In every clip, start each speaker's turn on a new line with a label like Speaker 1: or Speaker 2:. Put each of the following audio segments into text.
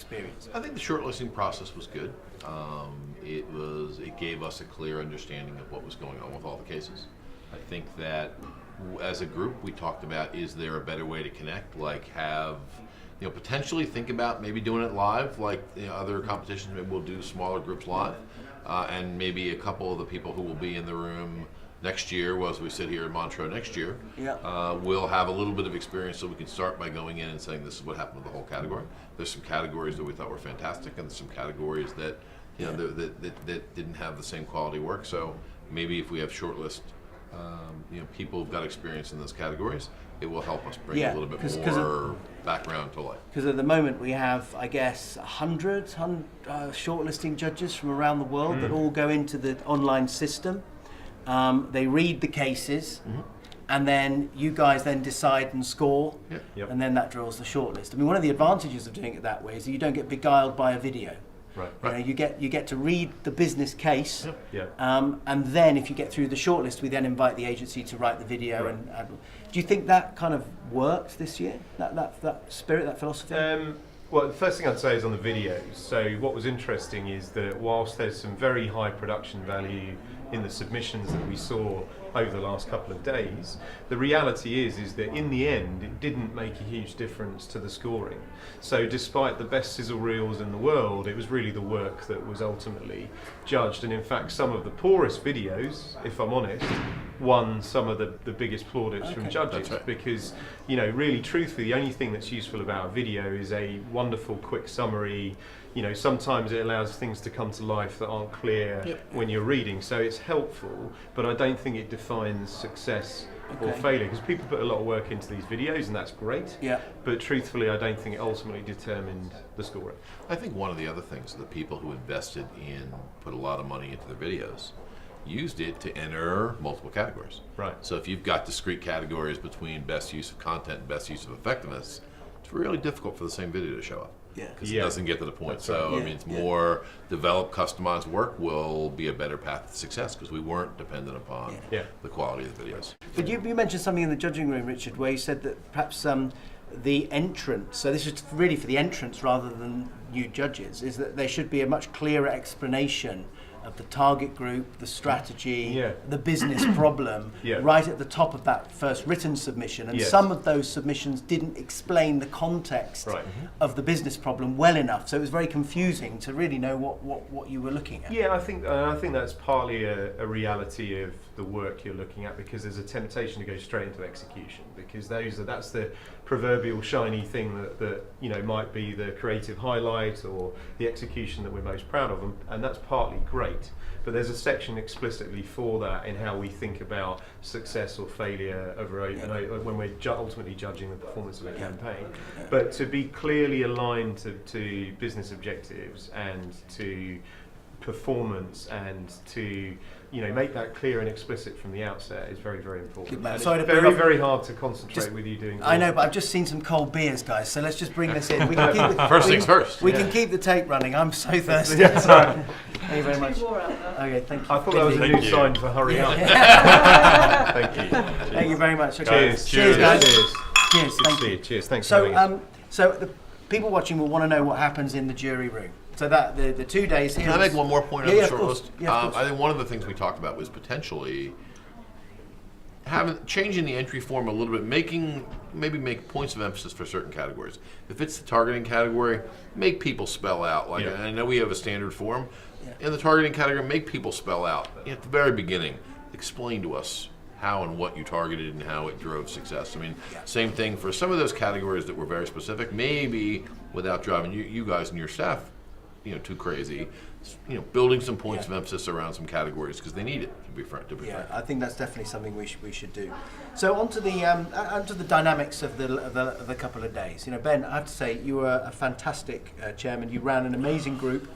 Speaker 1: experience?
Speaker 2: I think the shortlisting process was good. It gave us a clear understanding of what was going on with all the cases. I think that as a group we talked about, is there a better way to connect, like have, potentially think about maybe doing it live, like other competitions. Maybe we'll do smaller groups live, and maybe a couple of the people who will be in the room next year, as we sit here in Montreux next year, we'll have a little bit of experience, so we can start by going in and saying this is what happened with the whole category. There's some categories that we thought were fantastic, and there's some categories that that didn't have the same quality work. So maybe if we have shortlist, people who've got experience in those categories, it will help us bring a little bit more background to life. Because
Speaker 1: at the moment we have, I guess, 100 shortlisting judges from around the world that all go into the online system. They read the cases, and then you guys then decide and score, and then that draws the shortlist. I mean, one of the advantages of doing it that way is that you don't get beguiled by a video.
Speaker 2: Right.
Speaker 1: You get to read the business case, and then if you get through the shortlist, we then invite the agency to write the video.
Speaker 3: Right.
Speaker 1: And do you think that kind of worked this year? That spirit, that philosophy?
Speaker 3: Well, the first thing I'd say is on the videos. So what was interesting is that whilst there's some very high production value in the submissions that we saw over the last couple of days, the reality is that in the end it didn't make a huge difference to the scoring. So despite the best sizzle reels in the world, it was really the work that was ultimately judged. And in fact, some of the poorest videos, if I'm honest, won some of the biggest plaudits from judges.
Speaker 2: Right.
Speaker 3: Because, really truthfully, the only thing that's useful about a video is a wonderful quick summary. Sometimes it allows things to come to life that aren't clear when you're reading, so it's helpful, but I don't think it defines success or failure, because people put a lot of work into these videos, and that's great, but truthfully I don't think it ultimately determined the scoring.
Speaker 2: I think one of the other things that people who invested in, put a lot of money into their videos, used it to enter multiple categories.
Speaker 3: Right.
Speaker 2: So if you've got discrete categories between best use of content and best use of effectiveness, it's really difficult for the same video to show up. Because it doesn't get to the point.
Speaker 3: That's
Speaker 2: so
Speaker 3: right.
Speaker 2: It's more developed, customized work will be a better path to success, because we weren't dependent upon the quality of the videos.
Speaker 1: But you mentioned something in the judging room, Richard, where you said that perhaps the entrance, so this is really for the entrance rather than new judges, is that there should be a much clearer explanation of the target group, the strategy, the business problem, right at the top of that first written submission. And some of those submissions didn't explain the context of the business problem well enough, so it was very confusing to really know what you were looking at.
Speaker 3: Yeah, I think that's partly a reality of the work you're looking at, because there's a temptation to go straight into execution, because that's the proverbial shiny thing that might be the creative highlight or the execution that we're most proud of, and that's partly great. But there's a section explicitly for that in how we think about success or failure when we're ultimately judging the performance of a campaign. But to be clearly aligned to business objectives and to performance, and to make that clear and explicit from the outset is very, very important. And it's very hard to concentrate with you doing.
Speaker 1: I know, but I've just seen some cold beers, guys. So let's just bring this in. We can keep
Speaker 2: First things first.
Speaker 1: We can keep the tape running. I'm so thirsty.
Speaker 3: Sorry.
Speaker 1: Thank you very much. Okay, thank you.
Speaker 3: I thought that was a new sign for hurry up. Thank you.
Speaker 1: Thank you very much.
Speaker 3: Okay.
Speaker 1: Cheers, guys.
Speaker 3: Cheers.
Speaker 1: Cheers. Thank you.
Speaker 3: Cheers. Thanks for having us.
Speaker 1: So the people watching will want to know what happens in the jury room. So that the 2 days here.
Speaker 2: Can I make one more point on the shortlist?
Speaker 1: I
Speaker 2: think one of the things we talked about was potentially changing the entry form a little bit, maybe make points of emphasis for certain categories. If it's the targeting category, make people spell out. I know we have a standard form. In the targeting category, make people spell out at the very beginning. Explain to us how and what you targeted and how it drove success. I mean, same thing for some of those categories that were very specific. Maybe without driving you guys and your staff too crazy, building some points of emphasis around some categories, because they need it to be frank.
Speaker 1: I think that's definitely something we should do. So onto the dynamics of the couple of days. Ben, I have to say you were a fantastic chairman. You ran an amazing group.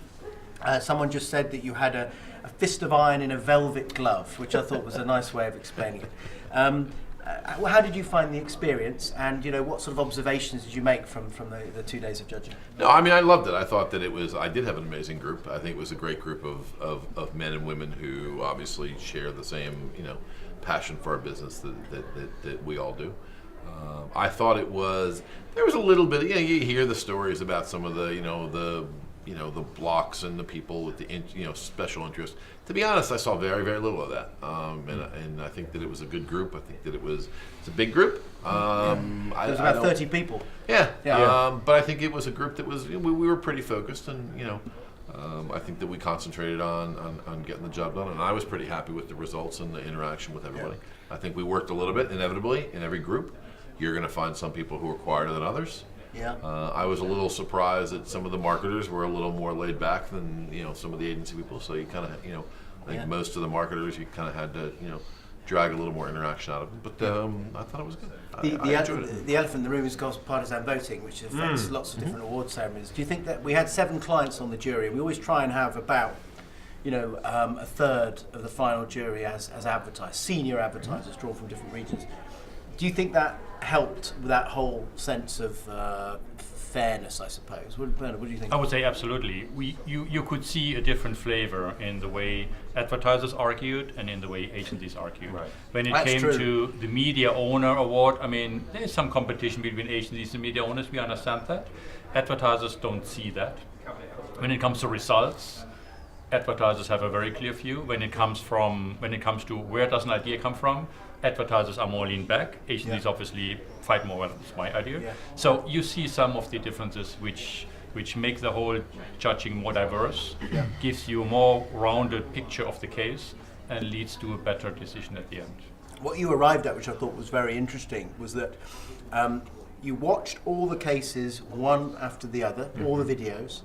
Speaker 1: Someone just said that you had a fist of iron in a velvet glove, which I thought was a nice way of explaining it. How did you find the experience, and what sort of observations did you make from the 2 days of judging?
Speaker 2: No, I mean, I loved it. I thought that I did have an amazing group. I think it was a great group of men and women who obviously share the same passion for our business that we all do. I thought there was a little bit. You hear the stories about some of the blocks and the people with the special interest. To be honest, I saw very, very little of that, and I think that it was a good group. I think that it's a big group.
Speaker 1: There was about 30 people.
Speaker 2: Yeah. But I think it was a group that was we were pretty focused, and I think that we concentrated on getting the job done, and I was pretty happy with the results and the interaction with everybody. Yeah. I think we worked a little bit. Inevitably, in every group, you're going to find some people who are quieter than others.
Speaker 1: Yeah.
Speaker 2: I was a little surprised that some of the marketers were a little more laid back than some of the agency people. So you kind of I think most of the marketers you kind of had to drag a little more interaction out of them. But I thought it was good. I enjoyed it.
Speaker 1: The elephant in the room is, of course, partisan voting, which affects lots of different award ceremonies. Do you think that we had 7 clients on the jury? We always try and have about a third of the final jury as advertised, senior advertisers drawn from different regions. Do you think that helped with that whole sense of fairness, I suppose? Bernhard, what do you think?
Speaker 4: I would say absolutely. You could see a different flavor in the way advertisers argued and in the way agencies argued.
Speaker 3: Right.
Speaker 4: When it
Speaker 1: That's
Speaker 4: came
Speaker 1: true.
Speaker 4: to the Media Owner Award, there's some competition between agencies and media owners, we understand that. Advertisers don't see that. When it comes to results, advertisers have a very clear view. When it comes to where does an idea come from, advertisers are more lean back. Agencies obviously fight more when it's my idea.
Speaker 1: Yeah.
Speaker 4: So you see some of the differences which make the whole judging more diverse, gives you a more rounded picture of the case, and leads to a better decision at the end.
Speaker 1: What you arrived at, which I thought was very interesting, was that you watched all the cases one after the other, all the videos,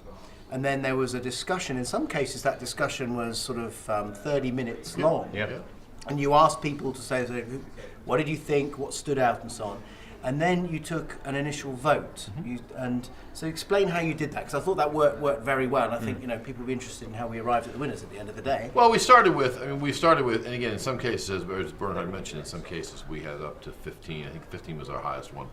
Speaker 1: and then there was a discussion. In some cases, that discussion was sort of 30 minutes long.
Speaker 3: Yeah.
Speaker 1: And you asked people to say, what did you think, what stood out, and so on. And then you took an initial vote. And so explain how you did that, because I thought that worked very well. And I think people will be interested in how we arrived at the winners at the end of the day.
Speaker 2: Well, we started with, and again, in some cases, as Bernhard mentioned, in some cases we had up to 15. I think 15 was our highest one.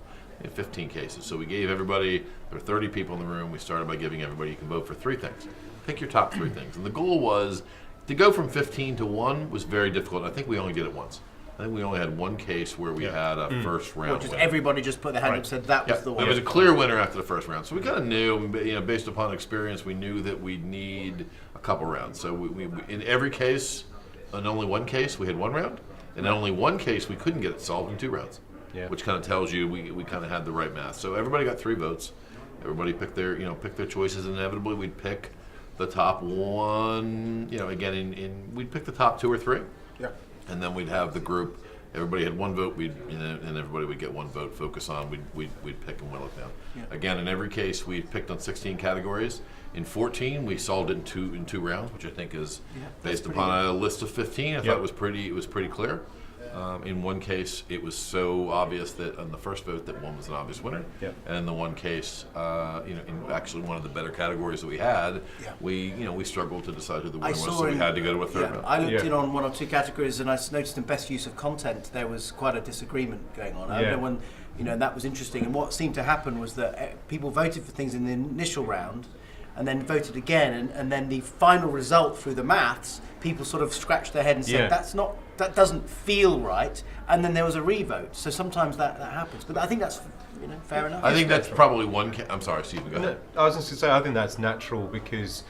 Speaker 2: 15 cases. So we gave everybody, there were 30 people in the room. We started by giving everybody, you can vote for 3 things. Pick your top 3 things. And the goal was, to go from 15 to 1 was very difficult. I think we only did it once. I think we only had one case where we had a first round winner.
Speaker 1: Everybody just put their hand up and said that was the one.
Speaker 2: There was a clear winner after the first round. So we kind of knew, based upon experience, we knew that we'd need a couple rounds. So we in every case, in only one case, we had 1 round. And in only one case, we couldn't get it solved in 2 rounds. Yeah. Which kind of tells you we kind of had the right math. So everybody got 3 votes. Everybody picked their choices. Inevitably, we'd pick the top one. Again, we'd pick the top 2 or 3.
Speaker 1: Yeah.
Speaker 2: And then we'd have the group. Everybody had 1 vote. And everybody would get 1 vote. Focus on. We'd pick and whittle it down. Yeah. Again, in every case, we picked on 16 categories. In 14, we solved it in two rounds, which I think is based upon a list of 15. I thought it was pretty clear. In one case, it was so obvious that on the first vote that one was an obvious winner. Yeah. And in the one case, in actually one of the better categories that we had, we struggled to decide who the winner was, so we had to go to a third round.
Speaker 1: I looked in on 1 or 2 categories, and I noticed in best use of content there was quite a disagreement going on. I don't know when, and that was interesting. And what seemed to happen was that people voted for things in the initial round, and then voted again, and then the final result through the maths, people sort of scratched their head and said, that doesn't feel right, and then there was a revote. So sometimes that happens, but I think that's fair enough.
Speaker 2: I think that's probably one. I'm sorry, Stephen. Go ahead.
Speaker 3: I was just going to say I think that's natural because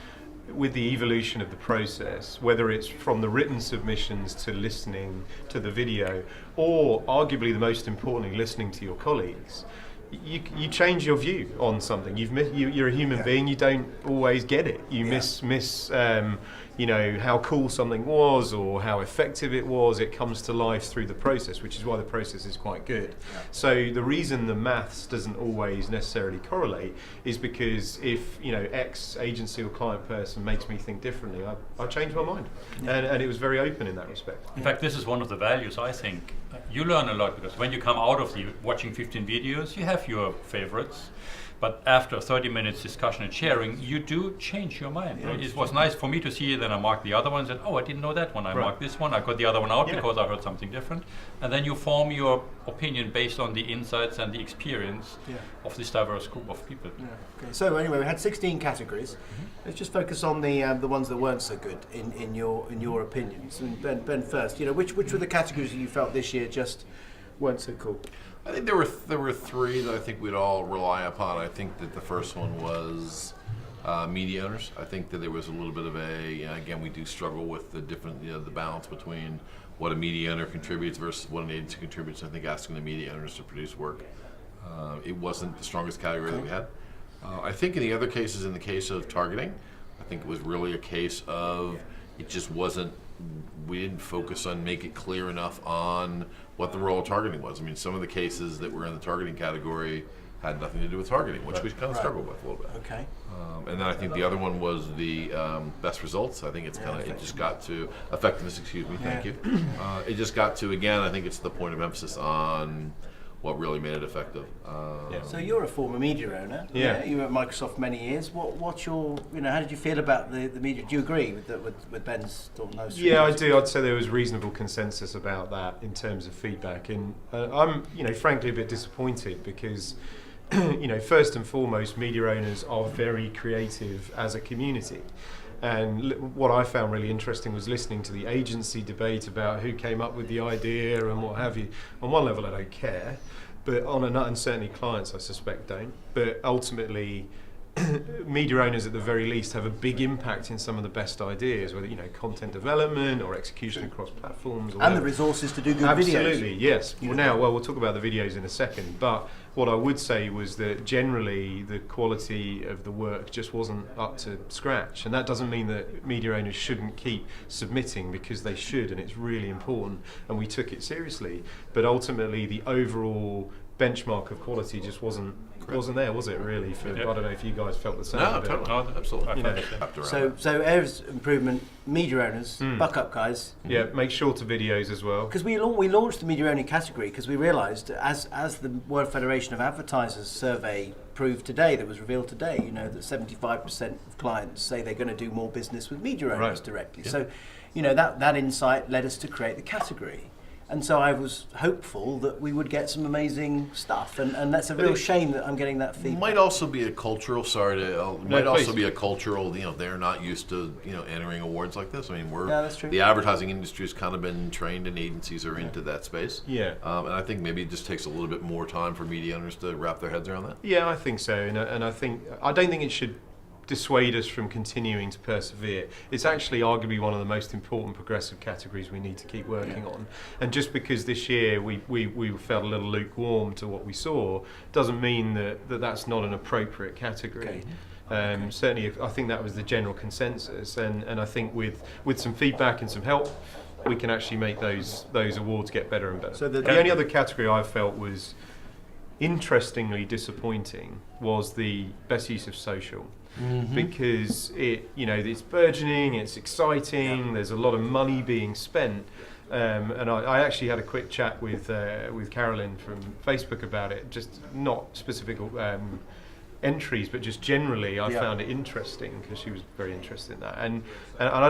Speaker 3: with the evolution of the process, whether it's from the written submissions to listening to the video, or arguably the most importantly, listening to your colleagues. You change your view on something. You're a human being. You don't always get it. You miss how cool something was or how effective it was. It comes to life through the process, which is why the process is quite good. Yeah. So the reason the maths doesn't always necessarily correlate is because if X agency or client person makes me think differently, I change my mind. Yeah. And it was very open in that respect.
Speaker 4: In fact, this is one of the values I think. You learn a lot because when you come out of the watching 15 videos, you have your favorites. But after 30 minutes discussion and sharing, you do change your mind. Yeah. It was nice for me to see it, then I marked the other one and said, I didn't know that one. I marked this one. I got the other one out because I heard something different. And then you form your opinion based on the insights and the experience of this diverse group of people. Yeah.
Speaker 1: Okay. So anyway, we had 16 categories. Let's just focus on the ones that weren't so good in your opinions. And Ben first, which were the categories you felt this year just weren't so cool?
Speaker 2: I think there were three that I think we'd all rely upon. I think that the first one was media owners. I think that there was a little bit of again, we do struggle with the different, the balance between what a media owner contributes versus what an agency contributes. I think asking the media owners to produce work, it wasn't the strongest category that we had. I think in the other cases, in the case of targeting, I think it was really a case of it just wasn't, we didn't focus on make it clear enough on what the role of targeting was. I mean, some of the cases that were in the targeting category had nothing to do with targeting, which we kind of struggled with a little bit.
Speaker 1: Okay.
Speaker 2: And then I think the other one was the best results. I think it's kind of, it just got to, effectiveness, excuse me, thank you. It just got to, again, I think it's the point of emphasis on what really made it effective.
Speaker 1: So you're a former media owner.
Speaker 3: Yeah.
Speaker 1: You were at Microsoft many years. What's your, how did you feel about the media? Do you agree with Ben's thought? No,
Speaker 3: yeah, I do. I'd say there was reasonable consensus about that in terms of feedback, and I'm, frankly, a bit disappointed because, first and foremost, media owners are very creative as a community. And what I found really interesting was listening to the agency debate about who came up with the idea and what have you. On one level, I don't care, but and certainly clients, I suspect, don't. But ultimately, media owners at the very least have a big impact in some of the best ideas, whether content development or execution across platforms, or
Speaker 1: and the resources to do good videos.
Speaker 3: Absolutely, yes. Well, we'll talk about the videos in a second, but what I would say was that generally the quality of the work just wasn't up to scratch, and that doesn't mean that media owners shouldn't keep submitting, because they should, and it's really important, and we took it seriously. But ultimately, the overall benchmark of quality just wasn't there, was it, really? I don't know if you guys felt the same.
Speaker 2: No, totally. No, absolutely.
Speaker 1: So areas of improvement, media owners, buck up, guys.
Speaker 3: Yeah, make shorter videos as well.
Speaker 1: Because we launched the media owning category because we realised, as the World Federation of Advertisers survey proved today, that was revealed today, that 75% of clients say they're going to do more business with media owners directly. Yeah. So, that insight led us to create the category. And so I was hopeful that we would get some amazing stuff, and that's a real shame that I'm getting that feedback.
Speaker 2: Might also be a cultural. Also be a cultural. They're not used to entering awards like this. I mean,
Speaker 1: that's true.
Speaker 2: The advertising industry has kind of been trained, and agencies are into that space.
Speaker 3: Yeah.
Speaker 2: And I think maybe it just takes a little bit more time for media owners to wrap their heads around that.
Speaker 3: Yeah, I think so, and I don't think it should dissuade us from continuing to persevere. It's actually arguably one of the most important progressive categories we need to keep working on. And just because this year we felt a little lukewarm to what we saw, doesn't mean that that's not an appropriate category. Certainly, I think that was the general consensus, and I think with some feedback and some help, we can actually make those awards get better and better. So the only other category I felt was interestingly disappointing was the best use of social. Because it's burgeoning, it's exciting, there's a lot of money being spent, and I actually had a quick chat with Carolyn from Facebook about it, just not specific entries, but just generally I found it interesting because she was very interested in that, and I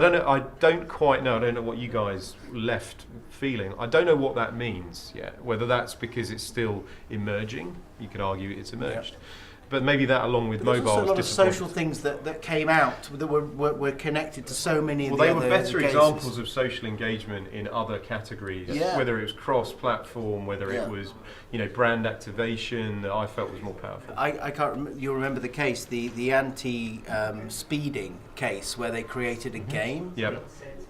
Speaker 3: don't quite know, I don't know what you guys left feeling. I don't know what that means yet, whether that's because it's still emerging, you could argue it's emerged. But maybe that, along with mobile,
Speaker 1: there's also a lot of social things that came out that were connected to so many of the other
Speaker 3: Well, they were better
Speaker 1: cases.
Speaker 3: examples of social engagement in other categories, whether it was cross-platform, whether it was, brand activation, that I felt was more powerful.
Speaker 1: I can't remember, you'll remember the case, the anti-speeding case, where they created a game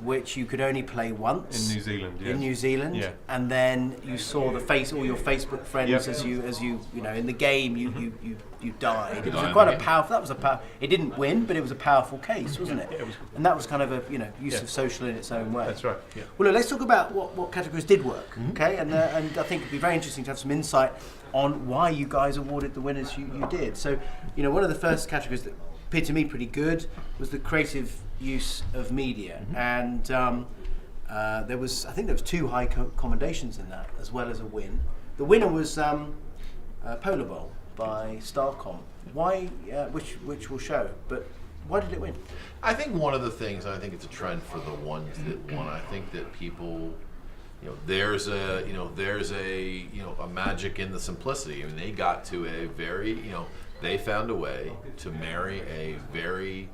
Speaker 1: which you could only play once
Speaker 3: in New Zealand.
Speaker 1: In New Zealand, and then you saw all your Facebook friends as you in the game you died. It was quite a powerful. That was a power. It didn't win, but it was a powerful case, wasn't it? And that was kind of a use of social in its own way.
Speaker 3: That's right. Yeah.
Speaker 1: Well, look, let's talk about what categories did work. Okay, and I think it'd be very interesting to have some insight on why you guys awarded the winners you did. So, one of the first categories that appeared to me pretty good was the creative use of media, and there was 2 high commendations in that, as well as a win. The winner was Polar Bowl by Starcom. Why? Which will show, but why did it win?
Speaker 2: I think one of the things, and I think it's a trend for the ones that won. I think that people, there's a magic in the simplicity. I mean, they got to a very, they found a way to marry a very,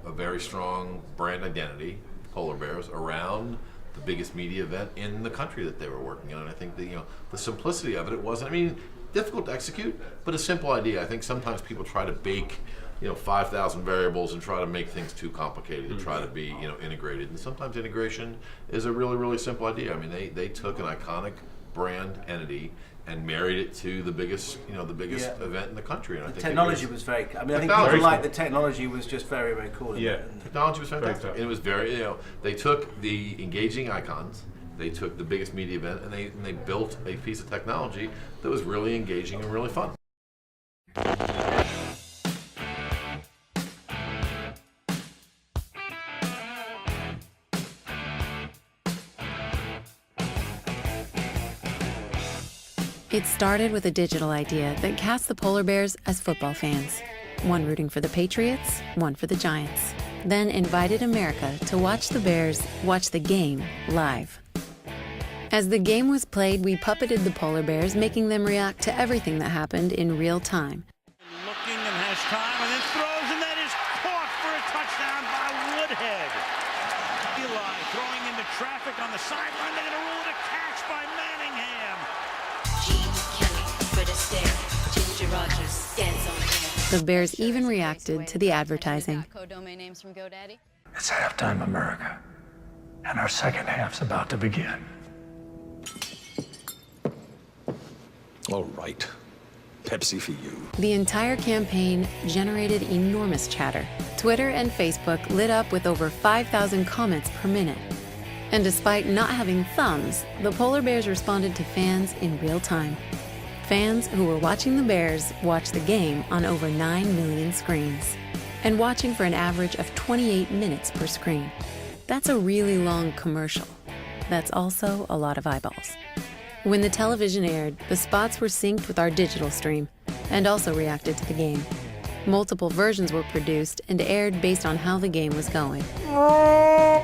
Speaker 2: a very strong brand identity, polar bears, around the biggest media event in the country that they were working on. And I think that, the simplicity of it wasn't, difficult to execute, but a simple idea. I think sometimes people try to bake 5,000 variables and try to make things too complicated and try to be, integrated. And sometimes integration is a really, really simple idea. They took an iconic brand entity and married it to the biggest, event in the country. And I think
Speaker 1: technology was very. I think people like the technology was just very, very cool.
Speaker 2: Yeah, technology was fantastic. It was very, they took the engaging icons. They took the biggest media event and they built a piece of technology that was really engaging and really fun.
Speaker 5: It started with a digital idea that cast the polar bears as football fans, one rooting for the Patriots, one for the Giants, then invited America to watch the Bears watch the game live. As the game was played, we puppeted the polar bears, making them react to everything that happened in real time.
Speaker 6: Looking and has time and then throws, and that is caught for a touchdown by Woodhead. Eli throwing into traffic on the sideline. They're going to rule it a catch by Manningham.
Speaker 5: The Bears even reacted to the advertising.
Speaker 7: It's halftime, America, and our second half's about to begin.
Speaker 8: All right. Pepsi for you.
Speaker 5: The entire campaign generated enormous chatter. Twitter and Facebook lit up with over 5,000 comments per minute. And despite not having thumbs, the polar bears responded to fans in real time. Fans who were watching the Bears watch the game on over 9 million screens, and watching for an average of 28 minutes per screen. That's a really long commercial. That's also a lot of eyeballs. When the television aired, the spots were synced with our digital stream and also reacted to the game. Multiple versions were produced and aired based on how the game was going.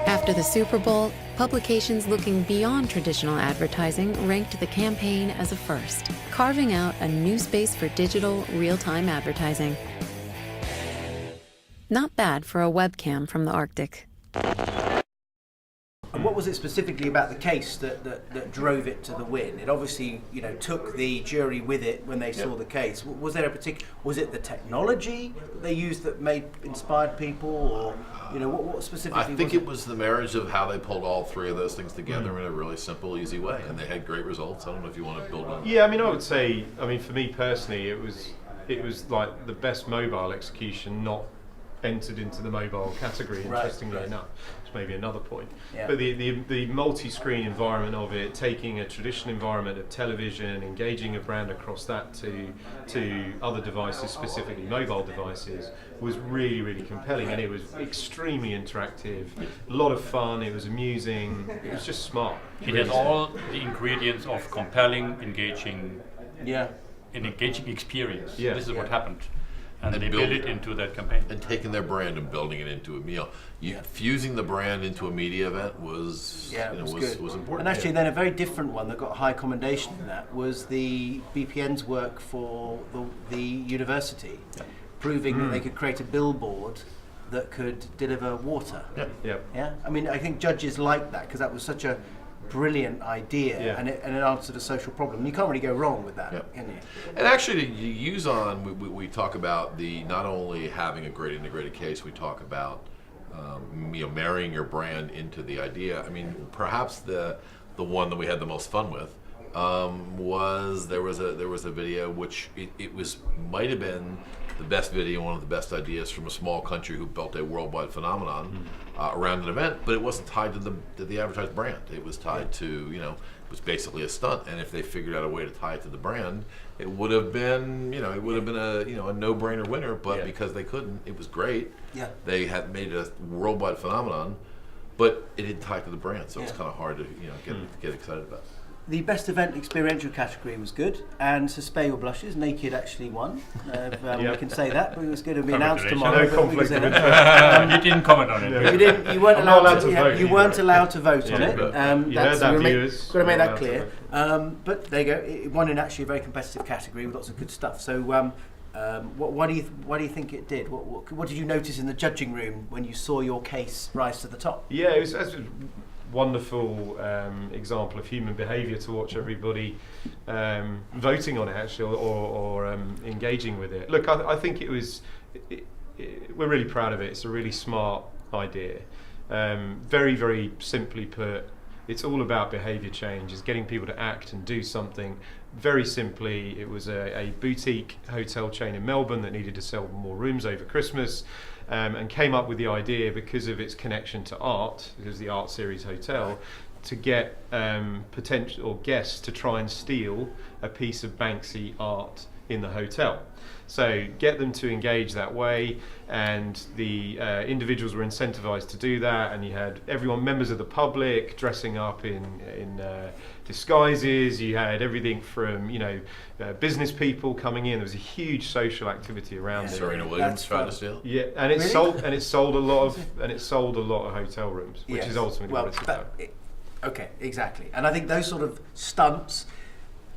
Speaker 5: After the Super Bowl, publications looking beyond traditional advertising ranked the campaign as a first, carving out a new space for digital, real-time advertising. Not bad for a webcam from the Arctic.
Speaker 1: And what was it specifically about the case that drove it to the win? It obviously, took the jury with it when they saw the case. Was there was it the technology that they used that inspired people, or what specifically?
Speaker 2: I think it was the marriage of how they pulled all three of those things together in a really simple, easy way, and they had great results. I don't know if you want to build on.
Speaker 3: Yeah, I would say, for me personally, it was like the best mobile execution, not entered into the mobile category, interestingly enough. It's maybe another point. Yeah. But the multi-screen environment of it, taking a traditional environment of television, engaging a brand across that to other devices, specifically mobile devices, was really, really compelling, and it was extremely interactive, a lot of fun, it was amusing, it was just smart.
Speaker 4: It has all the ingredients of compelling, engaging, an engaging experience. Yeah. This is what happened. And they built it into that campaign.
Speaker 2: And taking their brand and building it into a meal. Fusing the brand into a media event was important.
Speaker 1: And actually then a very different one that got high commendation in that was the BPN's work for the university, proving that they could create a billboard that could deliver water. Yeah. I think judges liked that because that was such a brilliant idea, and it answered a social problem. You can't really go wrong with that, can you?
Speaker 2: And actually, to use on, we talk about not only having a great integrated case, we talk about marrying your brand into the idea. Perhaps the one that we had the most fun with was there was a video which it might have been the best video, one of the best ideas from a small country who built a worldwide phenomenon around an event, but it wasn't tied to the advertised brand. It was tied to, it was basically a stunt. And if they figured out a way to tie it to the brand, it would have been, a no-brainer winner. But because they couldn't, it was great. Yeah. They had made it a worldwide phenomenon, but it didn't tie to the brand, so it's kind of hard to, get excited about.
Speaker 1: The best event experiential category was good, and Suspect Your Blushes, Naked actually won. We can say that, but it was going to be announced tomorrow.
Speaker 3: No conflict.
Speaker 4: You didn't comment on it.
Speaker 1: You weren't allowed to vote on it.
Speaker 3: You heard that, viewers.
Speaker 1: Got to make that clear. But there you go. It won in actually a very competitive category with lots of good stuff. So, why do you think it did? What did you notice in the judging room when you saw your case rise to the top?
Speaker 3: Yeah, it was wonderful example of human behaviour to watch everybody voting on it actually, or engaging with it. Look, I think we're really proud of it. It's a really smart idea. Very, very simply put, it's all about behaviour change. It's getting people to act and do something. Very simply, it was a boutique hotel chain in Melbourne that needed to sell more rooms over Christmas, and came up with the idea, because of its connection to art, because the Art Series Hotel, to get potential or guests to try and steal a piece of Banksy art in the hotel. So get them to engage that way, and the individuals were incentivized to do that, and you had everyone, members of the public, dressing up in disguises. You had everything from business people coming in. There was a huge social activity around it.
Speaker 2: Serena Williams tried to steal.
Speaker 3: Yeah, and it sold a lot of hotel rooms, which is ultimately what it's about.
Speaker 1: Okay, exactly. And I think those sort of stunts,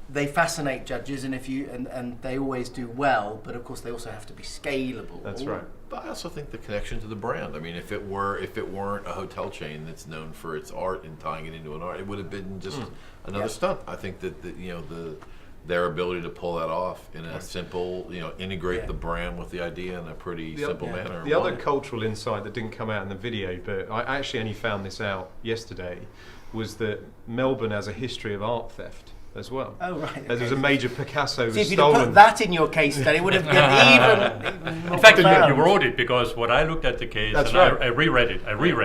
Speaker 1: they fascinate judges, and and they always do well, but of course they also have to be scalable.
Speaker 3: That's right.
Speaker 2: But I also think the connection to the brand. I mean, if it weren't a hotel chain that's known for its art and tying it into an art, it would have been just another stunt. I think that their ability to pull that off in a simple, integrate the brand with the idea in a pretty simple manner.
Speaker 3: The other cultural insight that didn't come out in the video, but I actually only found this out yesterday, was that Melbourne has a history of art theft as well.
Speaker 1: Oh, right. Okay.
Speaker 3: There was a major Picasso
Speaker 1: See, if you'd
Speaker 3: stolen.
Speaker 1: have put that in your case study, it would have been even more
Speaker 4: In fact,
Speaker 1: profound.
Speaker 4: you wrote it, because what I looked at the case,
Speaker 3: That's
Speaker 4: and
Speaker 3: right.
Speaker 4: I reread it.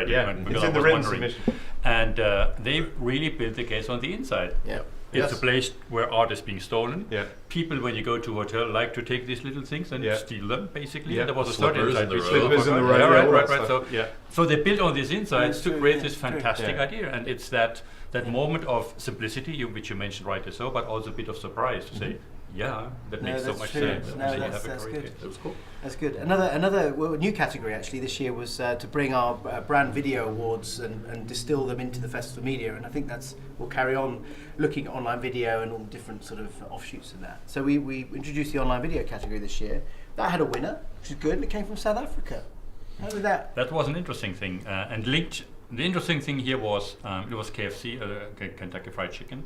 Speaker 3: Yeah,
Speaker 4: because
Speaker 3: it's
Speaker 4: I
Speaker 3: in the
Speaker 4: was
Speaker 3: written
Speaker 4: wondering.
Speaker 3: submission.
Speaker 4: And they really built the case on the inside.
Speaker 1: Yeah.
Speaker 4: It's a place where art is being stolen.
Speaker 3: Yeah.
Speaker 4: People, when you go to a hotel, like to take these little things and
Speaker 3: Yeah.
Speaker 4: steal them, basically.
Speaker 3: Yeah.
Speaker 4: And there was a
Speaker 2: Slippers
Speaker 4: third
Speaker 2: in the
Speaker 4: inside.
Speaker 2: road.
Speaker 3: Slippers in the road,
Speaker 4: Yeah,
Speaker 3: all
Speaker 4: right.
Speaker 3: that
Speaker 4: So,
Speaker 3: stuff.
Speaker 4: so they built on these insights to
Speaker 1: true,
Speaker 4: create
Speaker 1: yeah,
Speaker 4: this
Speaker 1: true.
Speaker 4: fantastic
Speaker 3: Yeah.
Speaker 4: idea. And it's that moment of simplicity, which you mentioned rightly so, but also a bit of surprise to say, that
Speaker 1: No,
Speaker 4: makes so
Speaker 1: that's
Speaker 4: much
Speaker 1: true.
Speaker 4: sense.
Speaker 1: No,
Speaker 4: And then you
Speaker 1: that's
Speaker 4: have a great
Speaker 1: good.
Speaker 4: case.
Speaker 2: It was cool.
Speaker 1: That's good. Another new category actually this year was to bring our brand video awards and distill them into the festival media, and I think we'll carry on looking at online video and all different sort of offshoots of that. So we introduced the online video category this year. That had a winner, which is good, and it came from South Africa. How did that?
Speaker 4: That was an interesting thing, and linked. The interesting thing here was it was KFC, Kentucky Fried Chicken,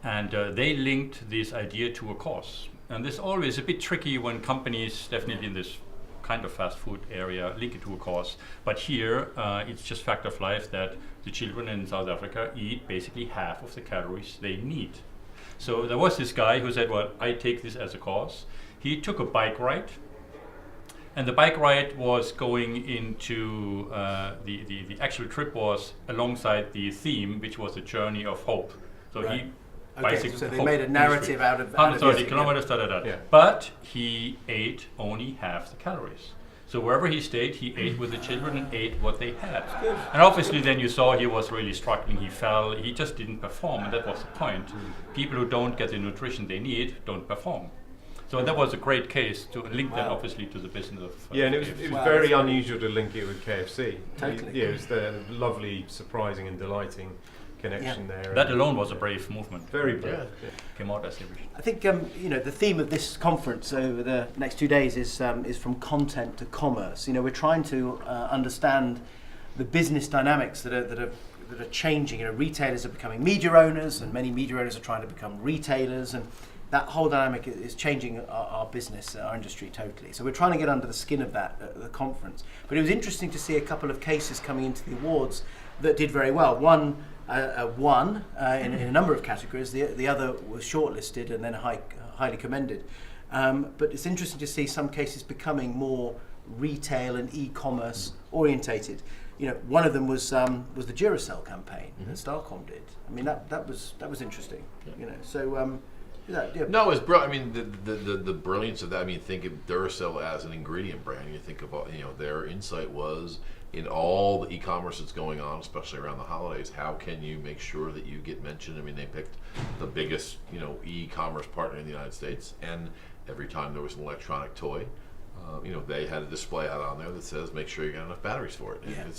Speaker 4: and they linked this idea to a cause. And this is always a bit tricky when companies, definitely in this kind of fast food area, link it to a cause. But here, it's just fact of life that the children in South Africa eat basically half of the calories they need. So there was this guy who said, well, I take this as a cause. He took a bike ride. And the bike ride was going into the actual trip was alongside the theme, which was a journey of hope. So
Speaker 1: Right.
Speaker 4: he
Speaker 1: Okay,
Speaker 4: bicycled
Speaker 1: so they
Speaker 4: hope
Speaker 1: made a narrative out of
Speaker 4: 130
Speaker 1: it,
Speaker 4: kilometers,
Speaker 3: Yeah.
Speaker 4: But he ate only half the calories. So wherever he stayed, he ate with the children and ate what they had. And obviously then you saw he was really struggling, he fell, he just didn't perform, and that was the point. People who don't get the nutrition they need don't perform. So that was a great case to link that obviously to the business of
Speaker 3: And it was
Speaker 1: Wow,
Speaker 3: very
Speaker 1: that's
Speaker 3: unusual to link it with KFC.
Speaker 1: Totally.
Speaker 3: Yeah, it was the lovely, surprising and delighting connection there.
Speaker 4: That alone was a brave movement.
Speaker 3: Very brave.
Speaker 2: Yeah.
Speaker 4: Came out as they wished.
Speaker 1: I think the theme of this conference over the next 2 days is from content to commerce. We're trying to understand the business dynamics that are changing. Retailers are becoming media owners, and many media owners are trying to become retailers, and that whole dynamic is changing our business, our industry totally. So we're trying to get under the skin of that at the conference. But it was interesting to see a couple of cases coming into the awards that did very well. One won in a number of categories. The other was shortlisted and then highly commended. But it's interesting to see some cases becoming more retail and e-commerce orientated. One of them was the Duracell campaign that Starcom did. I mean, that was interesting. So.
Speaker 2: No, it's brilliant. I mean, the brilliance of that. I mean, think of Duracell as an ingredient brand. You think about, their insight was in all the e-commerce that's going on, especially around the holidays. How can you make sure that you get mentioned? I mean, they picked the biggest, e-commerce partner in the United States, and every time there was an electronic toy, they had a display out on there that says, "Make sure you got enough batteries for it." And it's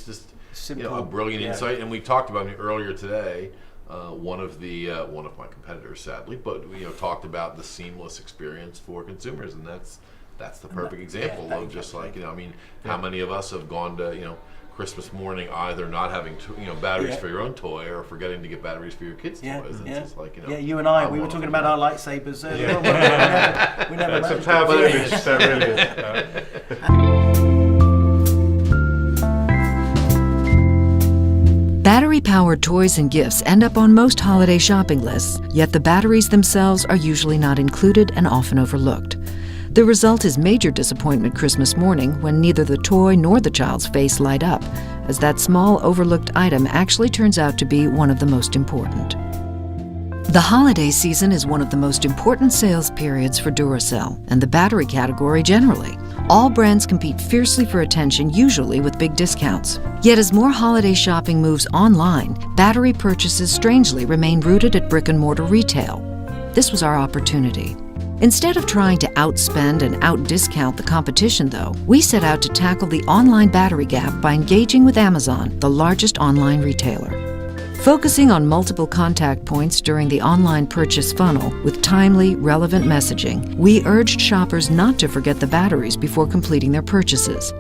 Speaker 2: just
Speaker 1: Simple,
Speaker 2: a brilliant insight. And we talked about it earlier today. One of my competitors, sadly, but talked about the seamless experience for consumers, and that's the perfect example of just like how many of us have gone to Christmas morning either not having batteries
Speaker 1: Yeah.
Speaker 2: for your own toy or forgetting to get batteries for your kids'
Speaker 1: Yeah,
Speaker 2: toys. It's
Speaker 1: yeah.
Speaker 2: just like,
Speaker 1: Yeah, you and I, we were
Speaker 2: want
Speaker 1: talking
Speaker 2: them.
Speaker 1: about our lightsabers earlier.
Speaker 3: Yeah.
Speaker 1: on. We never
Speaker 3: That's a
Speaker 1: managed to
Speaker 3: powerful
Speaker 1: do it.
Speaker 3: image, that really is.
Speaker 9: Battery-powered toys and gifts end up on most holiday shopping lists, yet the batteries themselves are usually not included and often overlooked. The result is major disappointment Christmas morning when neither the toy nor the child's face light up, as that small overlooked item actually turns out to be one of the most important. The holiday season is one of the most important sales periods for Duracell and the battery category generally. All brands compete fiercely for attention, usually with big discounts. Yet as more holiday shopping moves online, battery purchases strangely remain rooted at brick-and-mortar retail. This was our opportunity. Instead of trying to outspend and outdiscount the competition, though, we set out to tackle the online battery gap by engaging with Amazon, the largest online retailer. Focusing on multiple contact points during the online purchase funnel with timely, relevant messaging, we urged shoppers not to forget the batteries before completing their purchases.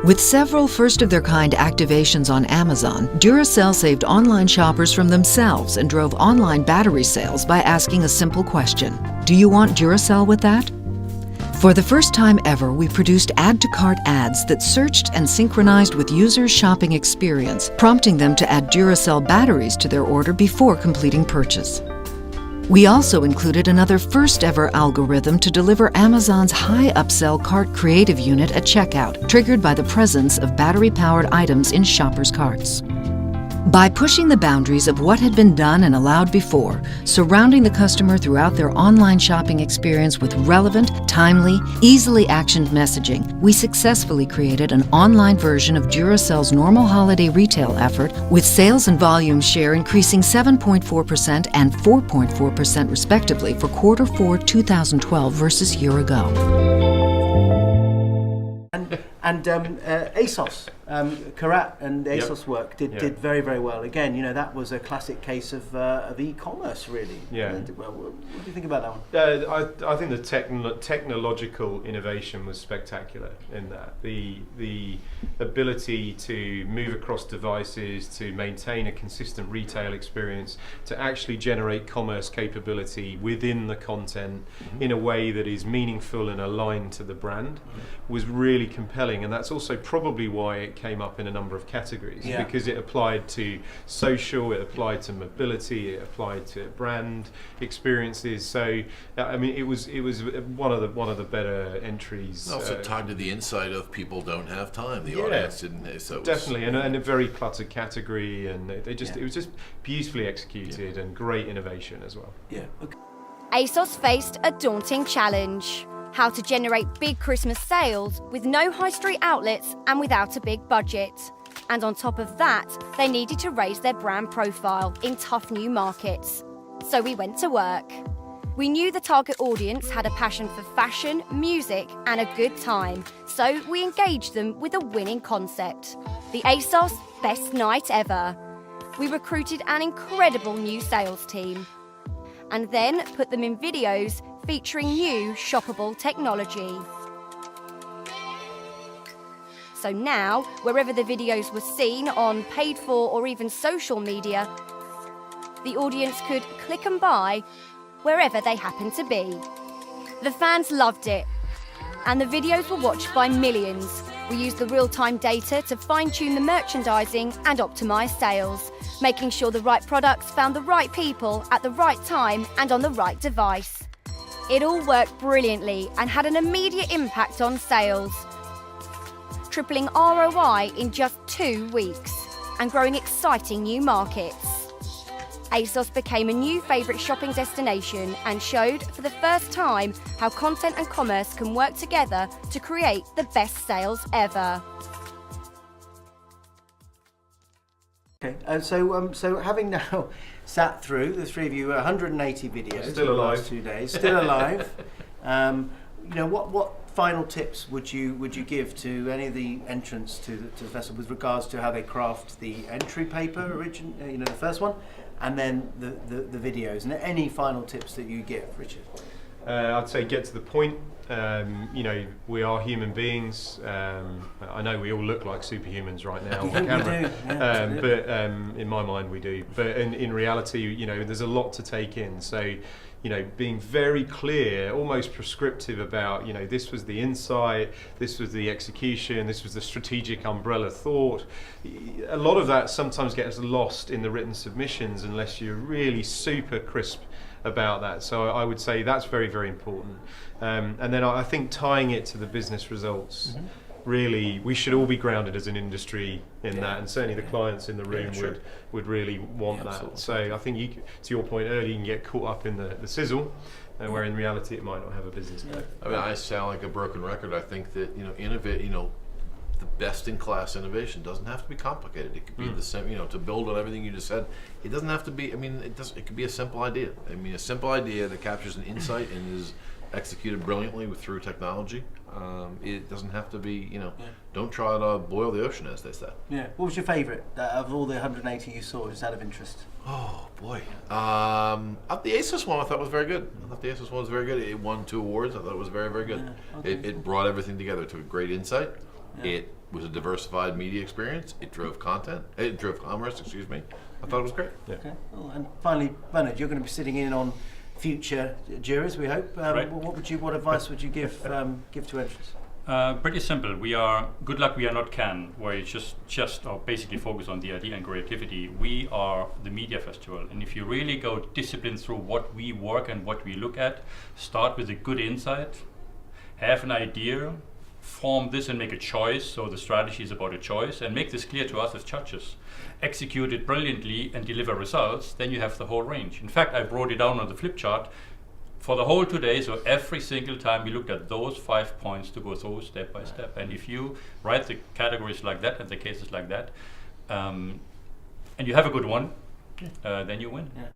Speaker 9: With several first-of-their-kind activations on Amazon, Duracell saved online shoppers from themselves and drove online battery sales by asking a simple question: do you want Duracell with that? For the first time ever, we produced add-to-cart ads that searched and synchronized with users' shopping experience, prompting them to add Duracell batteries to their order before completing purchase. We also included another first-ever algorithm to deliver Amazon's high upsell cart creative unit at checkout, triggered by the presence of battery-powered items in shoppers' carts. By pushing the boundaries of what had been done and allowed before, surrounding the customer throughout their online shopping experience with relevant, timely, easily actioned messaging, we successfully created an online version of Duracell's normal holiday retail effort, with sales and volume share increasing 7.4% and 4.4% respectively for Q4 2012 versus year ago.
Speaker 1: And ASOS, Karat and ASOS work did very, very well. Again, that was a classic case of e-commerce, really.
Speaker 3: Yeah.
Speaker 1: Well, what do you think about that one?
Speaker 3: I think the technological innovation was spectacular in that. The ability to move across devices, to maintain a consistent retail experience, to actually generate commerce capability within the content in a way that is meaningful and aligned to the brand was really compelling. And that's also probably why it came up in a number of categories, because it applied to social, it applied to mobility, it applied to brand experiences. So I mean, it was one of the better entries.
Speaker 2: Also tied to the insight of people don't have time. The audience didn't. So
Speaker 3: definitely, and a very cluttered category, and it was just beautifully executed and great innovation as well.
Speaker 1: Yeah. Okay.
Speaker 10: ASOS faced a daunting challenge: how to generate big Christmas sales with no high street outlets and without a big budget. And on top of that, they needed to raise their brand profile in tough new markets. So we went to work. We knew the target audience had a passion for fashion, music, and a good time, so we engaged them with a winning concept: the ASOS Best Night Ever. We recruited an incredible new sales team and then put them in videos featuring new shoppable technology. So now, wherever the videos were seen on paid for or even social media, the audience could click and buy wherever they happened to be. The fans loved it, and the videos were watched by millions. We used the real-time data to fine-tune the merchandising and optimise sales, making sure the right products found the right people at the right time and on the right device. It all worked brilliantly and had an immediate impact on sales, tripling ROI in just 2 weeks and growing exciting new markets. ASOS became a new favourite shopping destination and showed for the first time how content and commerce can work together to create the best sales ever.
Speaker 1: Okay, so having now sat through, the three of you, 180 videos
Speaker 3: Still
Speaker 1: in the
Speaker 3: alive.
Speaker 1: last 2 days, still alive. What final tips would you give to any of the entrants to the festival with regards to how they craft the entry paper, the first one, and then the videos, and any final tips that you give, Richard?
Speaker 3: I'd say get to the point. You know, we are human beings. I know we all look like superhumans right now on camera, but in my mind we do. But in reality, you know, there's a lot to take in. So, you know, being very clear, almost prescriptive about, you know, this was the insight, this was the execution, this was the strategic umbrella thought. A lot of that sometimes gets lost in the written submissions unless you're really super crisp about that. So I would say that's very, very important. And then I think tying it to the business results, really, we should all be grounded as an industry in that, and certainly the clients in the room would really want that. So I think, to your point earlier, you can get caught up in the sizzle, where in reality it might not have a business case.
Speaker 2: I mean, I sound like a broken record. I think that, you know, innovate, you know, the best-in-class innovation doesn't have to be complicated. It could be the same, you know, to build on everything you just said. It doesn't have to be. I mean, it could be a simple idea. I mean, a simple idea that captures an insight and is executed brilliantly through technology. It doesn't have to be, you know. Don't try to boil the ocean, as they said. Yeah.
Speaker 1: What was your favourite of all the 180 you saw, just out of interest?
Speaker 2: Oh boy, the Asus one I thought was very good. I thought the Asus one was very good. It won 2 awards. I thought it was very, very good. Yeah, okay. It brought everything together. It took a great insight. Yeah. It was a diversified media experience. It drove content. It drove commerce. Excuse me. I thought it was great.
Speaker 1: Yeah. Okay. Well, and finally, Bernhard, you're going to be sitting in on future juries, we hope.
Speaker 4: Right.
Speaker 1: What advice would you give to entrants?
Speaker 4: Pretty simple. We are good luck. We are not Cannes, where you just or basically focus on the idea and creativity. We are the media festival, and if you really go disciplined through what we work and what we look at, start with a good insight, have an idea, form this and make a choice. So the strategy is about a choice, and make this clear to us as judges. Execute it brilliantly and deliver results. Then you have the whole range. In fact, I brought it down on the flip chart for the whole today, so every single time we looked at those 5 points to go through step by step. And if you write the categories like that and the cases like that, and you have a good one, then you win. Yeah.